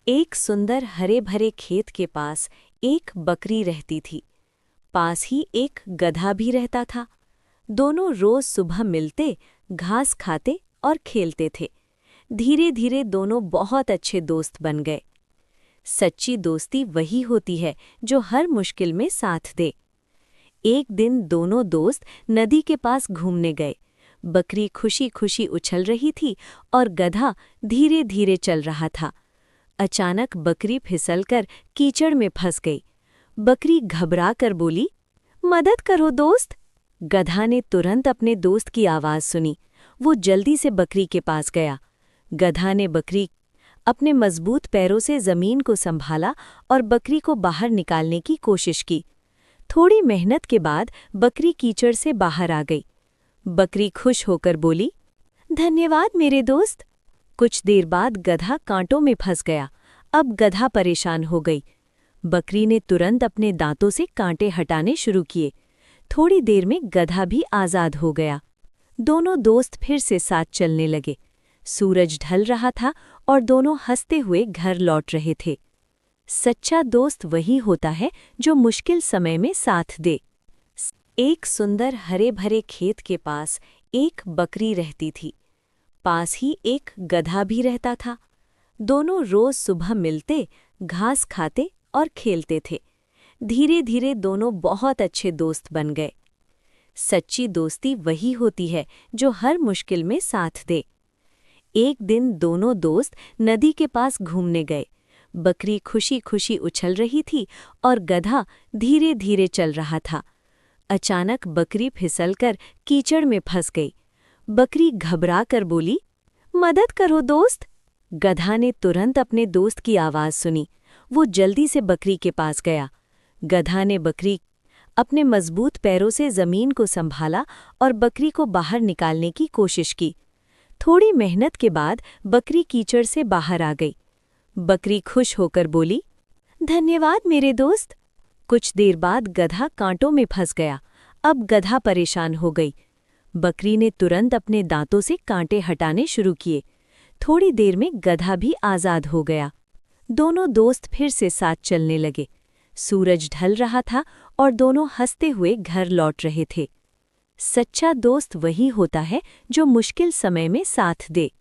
एक सुंदर हरे भरे खेत के पास एक बकरी रहती थी। पास ही एक गधा भी रहता था। दोनों रोज सुबह मिलते, घास खाते और खेलते थे। धीरे धीरे दोनों बहुत अच्छे दोस्त बन गए। सच्ची दोस्ती वही होती है जो हर मुश्किल में साथ दे। एक दिन दोनों दोस्त नदी के पास घूमने गए। बकरी खुशी खुशी उछल रही थी और गधा धीरे धीरे चल रहा था। अचानक बकरी फिसलकर कीचड़ में फंस गई। बकरी घबरा कर बोली, मदद करो दोस्त। गधा ने तुरंत अपने दोस्त की आवाज सुनी। वो जल्दी से बकरी के पास गया। गधा ने बकरी अपने मजबूत पैरों से जमीन को संभाला और बकरी को बाहर निकालने की कोशिश की। थोड़ी मेहनत के बाद बकरी कीचड़ से बाहर आ गई। बकरी खुश होकर बोली, धन्यवाद मेरे दोस्त। कुछ देर बाद गधा कांटों में फंस गया। अब गधा परेशान हो गई। बकरी ने तुरंत अपने दांतों से कांटे हटाने शुरू किए। थोड़ी देर में गधा भी आजाद हो गया। दोनों दोस्त फिर से साथ चलने लगे। सूरज ढल रहा था और दोनों हंसते हुए घर लौट रहे थे। सच्चा दोस्त वही होता है जो मुश्किल समय में साथ दे। एक सुंदर हरे भरे खेत के पास एक बकरी रहती थी। पास ही एक गधा भी रहता था। दोनों रोज सुबह मिलते, घास खाते और खेलते थे। धीरे धीरे दोनों बहुत अच्छे दोस्त बन गए। सच्ची दोस्ती वही होती है जो हर मुश्किल में साथ दे। एक दिन दोनों दोस्त नदी के पास घूमने गए। बकरी खुशी खुशी उछल रही थी और गधा धीरे धीरे चल रहा था। अचानक बकरी फिसलकर कीचड़ में फंस गई। बकरी घबरा कर बोली, मदद करो दोस्त। गधा ने तुरंत अपने दोस्त की आवाज सुनी। वो जल्दी से बकरी के पास गया। गधा ने बकरी अपने मजबूत पैरों से जमीन को संभाला और बकरी को बाहर निकालने की कोशिश की। थोड़ी मेहनत के बाद बकरी कीचड़ से बाहर आ गई। बकरी खुश होकर बोली, धन्यवाद मेरे दोस्त। कुछ देर बाद गधा कांटों में फंस गया। अब गधा परेशान हो गई। बकरी ने तुरंत अपने दांतों से कांटे हटाने शुरू किए। थोड़ी देर में गधा भी आजाद हो गया। दोनों दोस्त फिर से साथ चलने लगे। सूरज ढल रहा था और दोनों हंसते हुए घर लौट रहे थे। सच्चा दोस्त वही होता है जो मुश्किल समय में साथ दे।